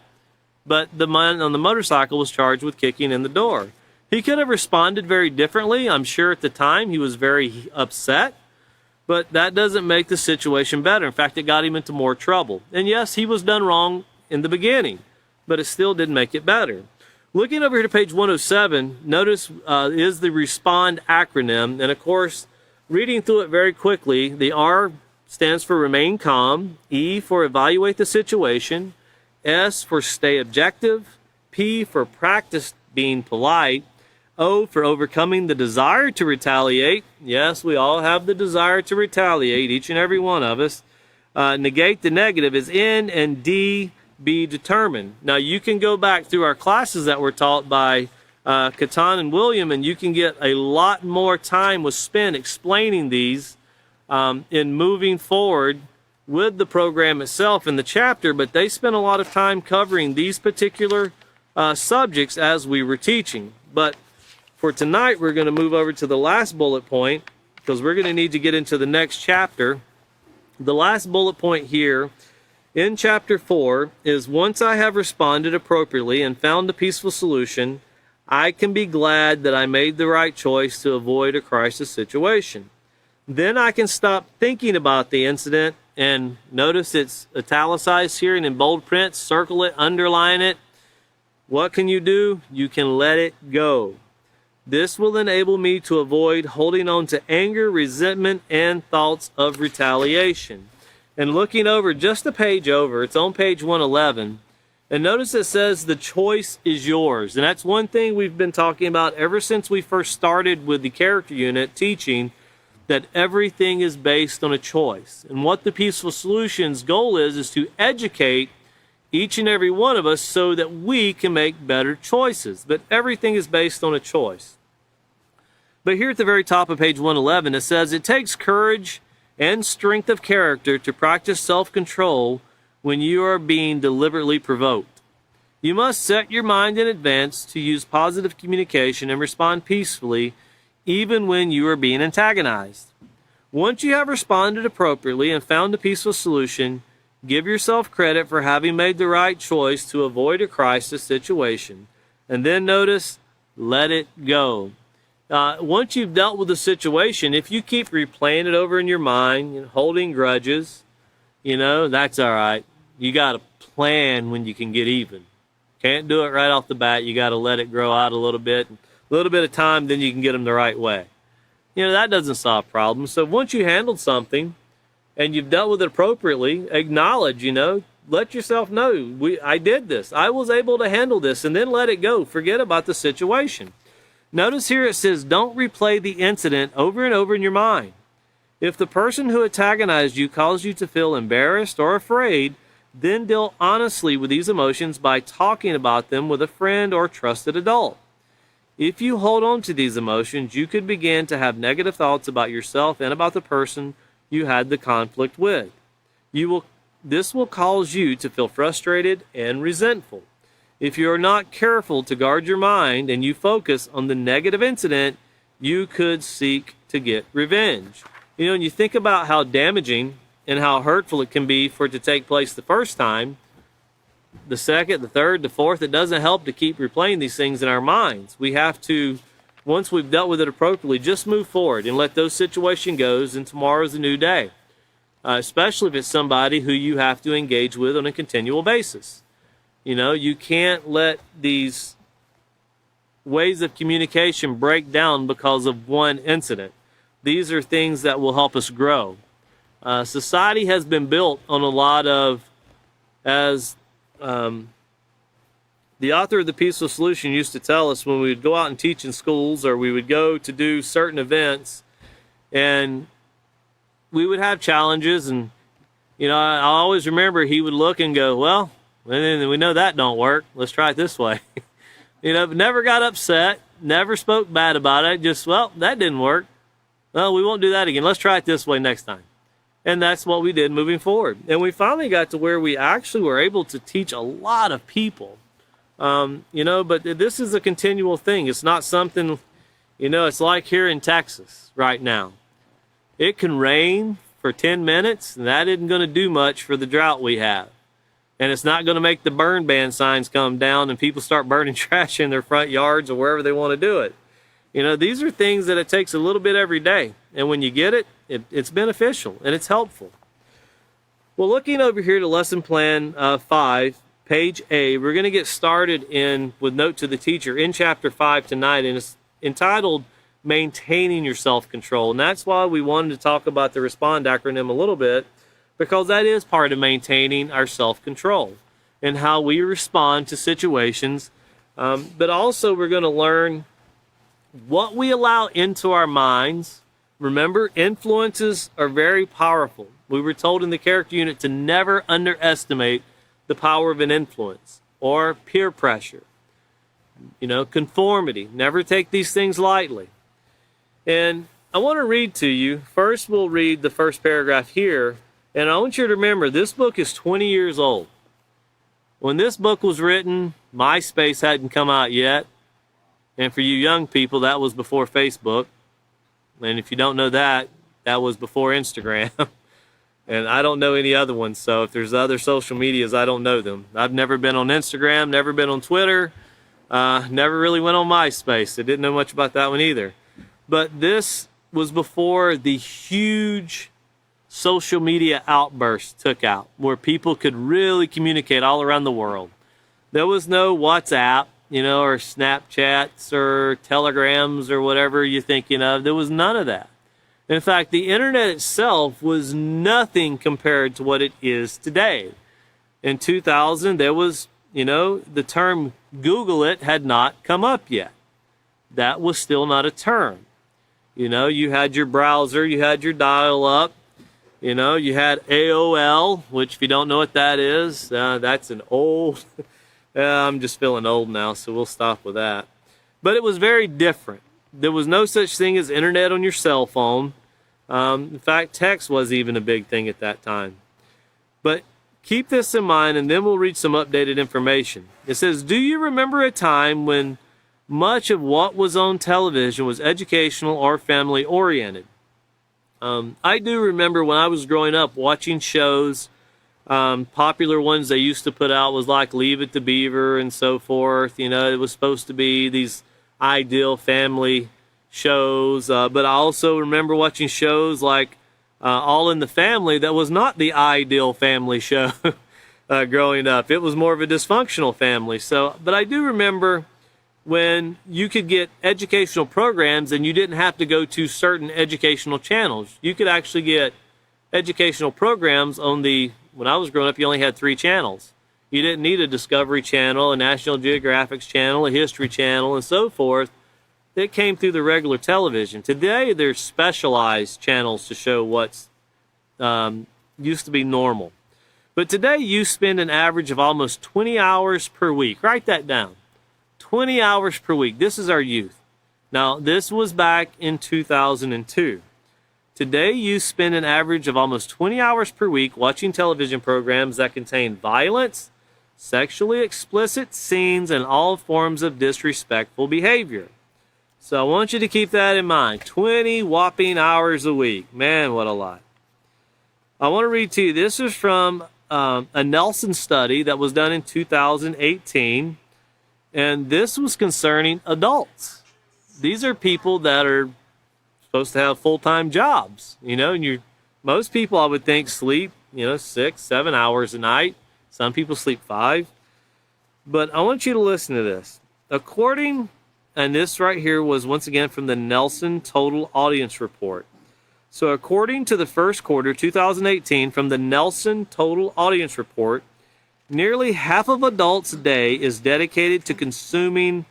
But the man on the motorcycle was charged with kicking in the door. He could have responded very differently. I'm sure at the time he was very upset, but that doesn't make the situation better. In fact, it got him into more trouble. And yes, he was done wrong in the beginning, but it still didn't make it better. Looking over here to page 107, notice is the RESPOND acronym. And of course, reading through it very quickly, the R stands for remain calm, E for evaluate the situation, S for stay objective, P for practice being polite, O for overcoming the desire to retaliate. Yes, we all have the desire to retaliate, each and every one of us. Negate the negative is N, and D, be determined. Now, you can go back through our classes that were taught by Catan and William, and you can get a lot more time was spent explaining these in moving forward with the program itself in the chapter, but they spent a lot of time covering these particular subjects as we were teaching. But for tonight, we're going to move over to the last bullet point, because we're going to need to get into the next chapter. The last bullet point here in chapter 4 is, once I have responded appropriately and found a peaceful solution, I can be glad that I made the right choice to avoid a crisis situation. Then I can stop thinking about the incident, and notice it's italicized here and in bold print. Circle it, underline it. What can you do? You can let it go. This will enable me to avoid holding on to anger, resentment, and thoughts of retaliation. And looking over just a page over, it's on page 111, and notice it says the choice is yours. And that's one thing we've been talking about ever since we first started with the character unit teaching, that everything is based on a choice. And what the Peaceful Solutions goal is to educate each and every one of us, so that we can make better choices. But everything is based on a choice. But here at the very top of page 111, it says, it takes courage and strength of character to practice self-control when you are being deliberately provoked. You must set your mind in advance to use positive communication and respond peacefully even when you are being antagonized. Once you have responded appropriately and found a peaceful solution, give yourself credit for having made the right choice to avoid a crisis situation. And then notice, let it go. Once you've dealt with the situation, if you keep replaying it over in your mind, holding grudges, that's all right. You got to plan when you can get even. Can't do it right off the bat. You got to let it grow out a little bit of time, then you can get them the right way. That doesn't solve problems. So once you handled something and you've dealt with it appropriately, acknowledge, let yourself know, I did this. I was able to handle this, and then let it go. Forget about the situation. Notice here it says, don't replay the incident over and over in your mind. If the person who antagonized you caused you to feel embarrassed or afraid, then deal honestly with these emotions by talking about them with a friend or trusted adult. If you hold on to these emotions, you could begin to have negative thoughts about yourself and about the person you had the conflict with. This will cause you to feel frustrated and resentful. If you are not careful to guard your mind and you focus on the negative incident, you could seek to get revenge. And you think about how damaging and how hurtful it can be for it to take place the first time, the second, the third, the fourth. It doesn't help to keep replaying these things in our minds. We have to, once we've dealt with it appropriately, just move forward and let those situations go, and tomorrow's a new day. Especially if it's somebody who you have to engage with on a continual basis. You can't let these ways of communication break down because of one incident. These are things that will help us grow. Society has been built on a lot of, as the author of The Peaceful Solution used to tell us, when we would go out and teach in schools, or we would go to do certain events, and we would have challenges, and I always remember he would look and go, well, we know that don't work. Let's try it this way. Never got upset, never spoke bad about it. Just, well, that didn't work. Well, we won't do that again. Let's try it this way next time. And that's what we did moving forward. And we finally got to where we actually were able to teach a lot of people. But this is a continual thing. It's not something, it's like here in Texas right now. It can rain for 10 minutes, and that isn't going to do much for the drought we have. And it's not going to make the burn ban signs come down and people start burning trash in their front yards or wherever they want to do it. These are things that it takes a little bit every day. And when you get it, it's beneficial and it's helpful. Well, looking over here to lesson plan 5, page A, we're going to get started with Note to the Teacher in chapter 5 tonight, and it's entitled Maintaining Your Self-Control. And that's why we wanted to talk about the RESPOND acronym a little bit, because that is part of maintaining our self-control and how we respond to situations. But also we're going to learn what we allow into our minds. Remember, influences are very powerful. We were told in the character unit to never underestimate the power of an influence or peer pressure. Conformity. Never take these things lightly. And I want to read to you. First, we'll read the first paragraph here. And I want you to remember, this book is 20 years old. When this book was written, MySpace hadn't come out yet. And for you young people, that was before Facebook. And if you don't know that, that was before Instagram. And I don't know any other ones. So if there's other social medias, I don't know them. I've never been on Instagram, never been on Twitter, never really went on MySpace. I didn't know much about that one either. But this was before the huge social media outburst took out, where people could really communicate all around the world. There was no WhatsApp, or Snapchats or Telegrams or whatever you're thinking of. There was none of that. In fact, the internet itself was nothing compared to what it is today. In 2000, there was, the term Google it had not come up yet. That was still not a term. You had your browser, you had your dial-up. You know, you had AOL, which if you don't know what that is, that's an old, I'm just feeling old now, so we'll stop with that. But it was very different. There was no such thing as internet on your cell phone. In fact, text was even a big thing at that time. But keep this in mind, and then we'll read some updated information. It says, do you remember a time when much of what was on television was educational or family oriented? I do remember when I was growing up watching shows. Popular ones they used to put out was like Leave It to Beaver and so forth. You know, it was supposed to be these ideal family shows. But I also remember watching shows like All in the Family that was not the ideal family show growing up. It was more of a dysfunctional family. But I do remember when you could get educational programs and you didn't have to go to certain educational channels. You could actually get educational programs on when I was growing up, you only had 3 channels. You didn't need a Discovery Channel, a National Geographic's channel, a History Channel, and so forth. It came through the regular television. Today, there's specialized channels to show what's used to be normal. But today, you spend an average of almost 20 hours per week. Write that down. 20 hours per week. This is our youth. Now, this was back in 2002. Today, you spend an average of almost 20 hours per week watching television programs that contain violence, sexually explicit scenes, and all forms of disrespectful behavior. So I want you to keep that in mind. 20 whopping hours a week. Man, what a lot. I want to read to you. This is from a Nelson study that was done in 2018. And this was concerning adults. These are people that are supposed to have full-time jobs, you know, and most people I would think sleep, 6, 7 hours a night. Some people sleep 5. But I want you to listen to this. And this right here was once again from the Nelson Total Audience Report. So according to the first quarter 2018 from the Nelson Total Audience Report, nearly half of adults' day is dedicated to consuming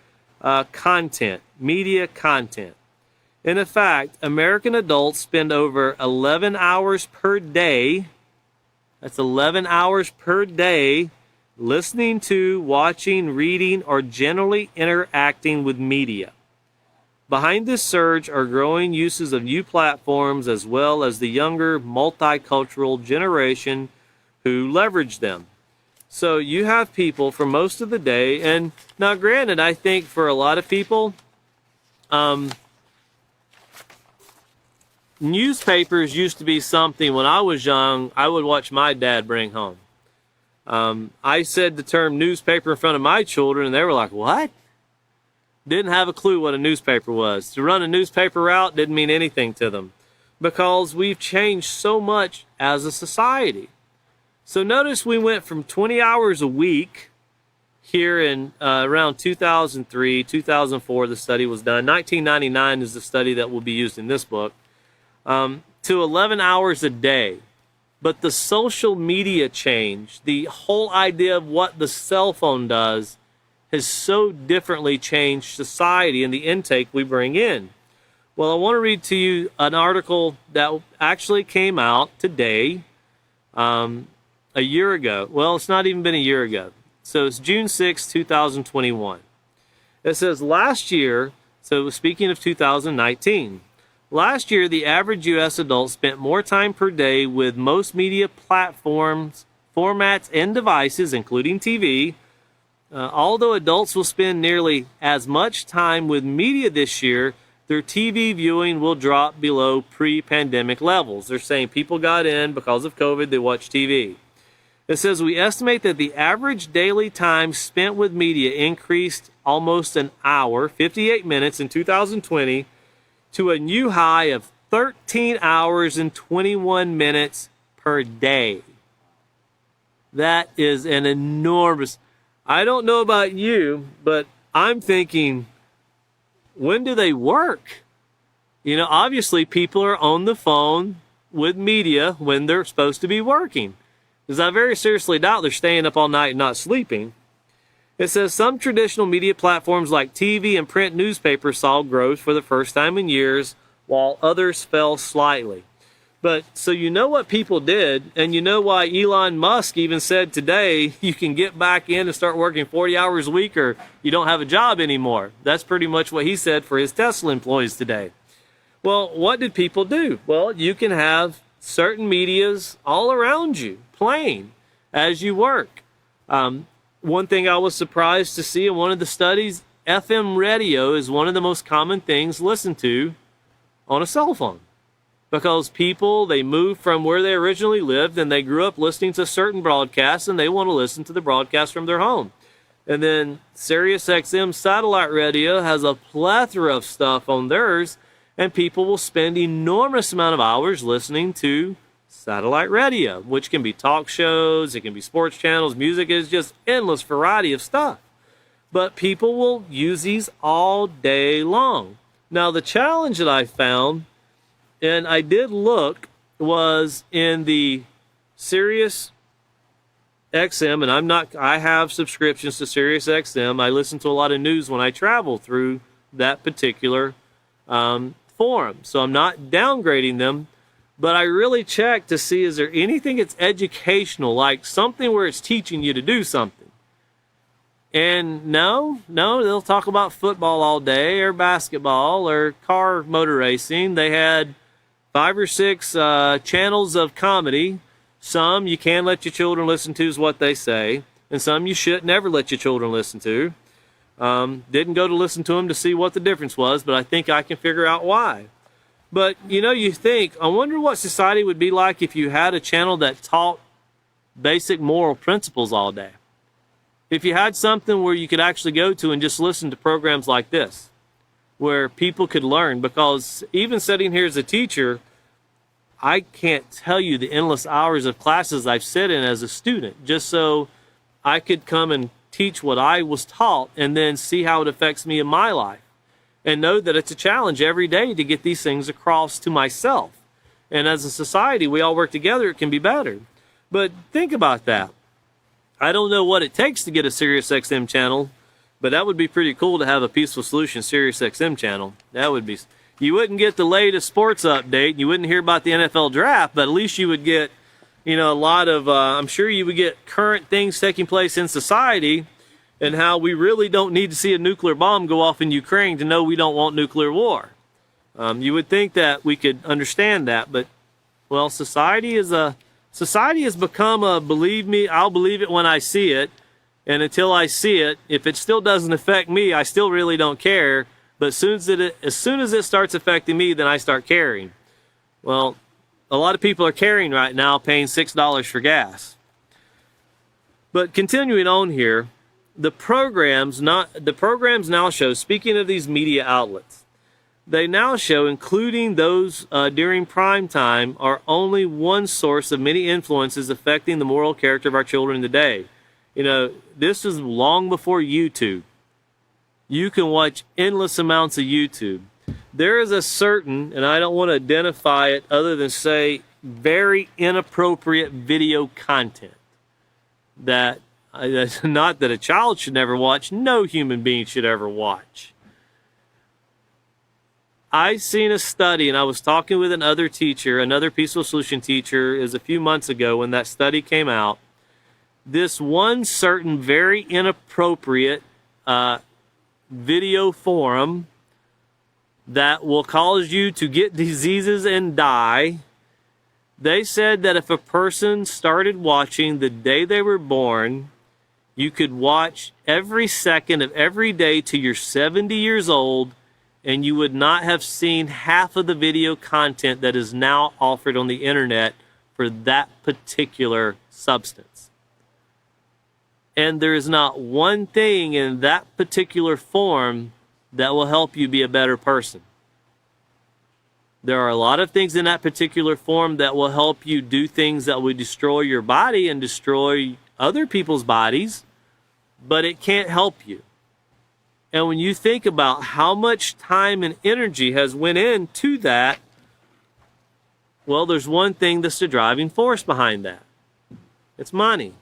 content, media content. And in fact, American adults spend over 11 hours per day, that's 11 hours per day, listening to, watching, reading, or generally interacting with media. Behind this surge are growing uses of new platforms as well as the younger multicultural generation who leverage them. So you have people for most of the day, and now granted, I think for a lot of people, newspapers used to be something when I was young, I would watch my dad bring home. I said the term newspaper in front of my children, and they were like, what? Didn't have a clue what a newspaper was. To run a newspaper route didn't mean anything to them because we've changed so much as a society. So notice we went from 20 hours a week here in around 2003, 2004, the study was done. 1999 is the study that will be used in this book, to 11 hours a day. But the social media change, the whole idea of what the cell phone does, has so differently changed society and the intake we bring in. Well, I want to read to you an article that actually came out today, a year ago. Well, it's not even been a year ago. So it's June 6, 2021. It says last year, so speaking of 2019, last year the average U.S. adult spent more time per day with most media platforms, formats, and devices, including TV. Although adults will spend nearly as much time with media this year, their TV viewing will drop below pre-pandemic levels. They're saying people got in because of COVID, they watch TV. It says we estimate that the average daily time spent with media increased almost an hour, 58 minutes in 2020, to a new high of 13 hours and 21 minutes per day. That is an enormous... I don't know about you, but I'm thinking, when do they work? Obviously people are on the phone with media when they're supposed to be working. Because I very seriously doubt they're staying up all night and not sleeping. It says some traditional media platforms like TV and print newspapers saw growth for the first time in years, while others fell slightly. But so you know what people did, and you know why Elon Musk even said today you can get back in and start working 40 hours a week or you don't have a job anymore. That's pretty much what he said for his Tesla employees today. Well, what did people do? Well, you can have certain medias all around you playing as you work. One thing I was surprised to see in one of the studies, FM radio is one of the most common things listened to on a cell phone. Because people, they moved from where they originally lived and they grew up listening to certain broadcasts and they want to listen to the broadcast from their home. And then Sirius XM satellite radio has a plethora of stuff on theirs, and people will spend enormous amount of hours listening to satellite radio, which can be talk shows, it can be sports channels, music, is just endless variety of stuff. But people will use these all day long. Now the challenge that I found, and I did look, was in the Sirius XM, and I have subscriptions to Sirius XM. I listen to a lot of news when I travel through that particular forum. So I'm not downgrading them, but I really check to see, is there anything that's educational, like something where it's teaching you to do something? And no, they'll talk about football all day or basketball or car motor racing. They had 5 or 6 channels of comedy. Some you can let your children listen to, is what they say, and some you should never let your children listen to. Didn't go to listen to them to see what the difference was, but I think I can figure out why. But, you think, I wonder what society would be like if you had a channel that taught basic moral principles all day. If you had something where you could actually go to and just listen to programs like this, where people could learn, because even sitting here as a teacher, I can't tell you the endless hours of classes I've sat in as a student, just so I could come and teach what I was taught and then see how it affects me in my life. And know that it's a challenge every day to get these things across to myself. And as a society, we all work together, it can be better. But think about that. I don't know what it takes to get a Sirius XM channel, but that would be pretty cool to have a Peaceful Solution Sirius XM channel. That would be. You wouldn't get the latest sports update. You wouldn't hear about the NFL draft, but at least you would get, a lot of, I'm sure you would get current things taking place in society and how we really don't need to see a nuclear bomb go off in Ukraine to know we don't want nuclear war. You would think that we could understand that, but, well, society has become a believe me, I'll believe it when I see it. And until I see it, if it still doesn't affect me, I still really don't care. But as soon as it starts affecting me, then I start caring. Well, a lot of people are caring right now, paying $6 for gas. But continuing on here, the programs now show, speaking of these media outlets, they now show, including those during prime time, are only one source of many influences affecting the moral character of our children today. This is long before YouTube. You can watch endless amounts of YouTube. There is a certain, and I don't want to identify it other than say, very inappropriate video content that, not that a child should never watch, no human being should ever watch. I seen a study, and I was talking with another teacher, another Peaceful Solution teacher, is a few months ago when that study came out. This one certain very inappropriate video forum that will cause you to get diseases and die. They said that if a person started watching the day they were born, you could watch every second of every day till you're 70 years old, and you would not have seen half of the video content that is now offered on the internet for that particular substance. And there is not one thing in that particular form that will help you be a better person. There are a lot of things in that particular form that will help you do things that will destroy your body and destroy other people's bodies, but it can't help you. And when you think about how much time and energy has went into that, well, there's one thing that's the driving force behind that. It's money.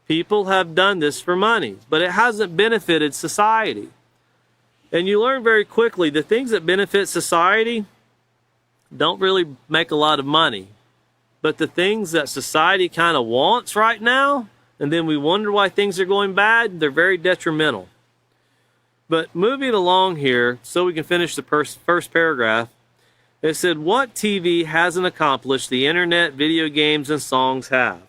People have done this for money, but it hasn't benefited society. And you learn very quickly the things that benefit society don't really make a lot of money. But the things that society kind of wants right now, and then we wonder why things are going bad, they're very detrimental. But moving along here, so we can finish the first paragraph, it said, what TV hasn't accomplished the internet, video games, and songs have?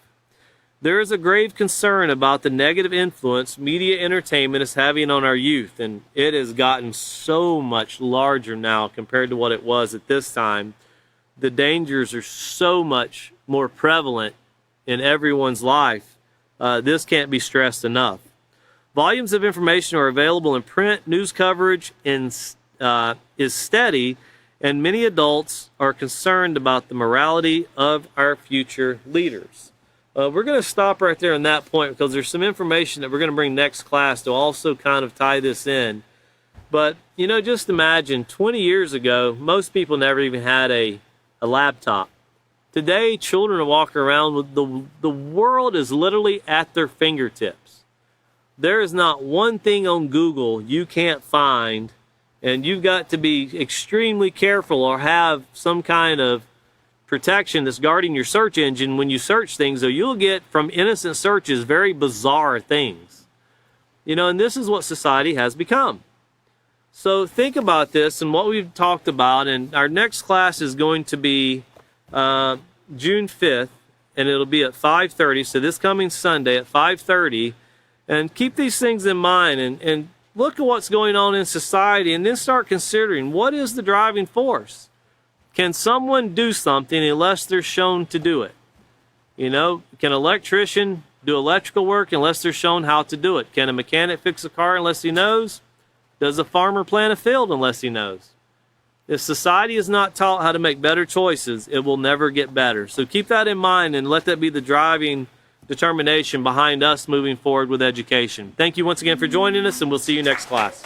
There is a grave concern about the negative influence media entertainment is having on our youth, and it has gotten so much larger now compared to what it was at this time. The dangers are so much more prevalent in everyone's life. This can't be stressed enough. Volumes of information are available in print. News coverage is steady, and many adults are concerned about the morality of our future leaders. We're going to stop right there on that point because there's some information that we're going to bring next class to also kind of tie this in. But, you know, just imagine 20 years ago, most people never even had a laptop. Today, children are walking around with the world is literally at their fingertips. There is not one thing on Google you can't find, and you've got to be extremely careful or have some kind of protection that's guarding your search engine when you search things, or you'll get from innocent searches very bizarre things. You know, and this is what society has become. So think about this and what we've talked about, and our next class is going to be June 5th, and it'll be at 5:30, so this coming Sunday at 5:30, and keep these things in mind and look at what's going on in society, and then start considering what is the driving force. Can someone do something unless they're shown to do it? You know, can an electrician do electrical work unless they're shown how to do it? Can a mechanic fix a car unless he knows? Does a farmer plant a field unless he knows? If society is not taught how to make better choices, it will never get better. So keep that in mind and let that be the driving determination behind us moving forward with education. Thank you once again for joining us, and we'll see you next class.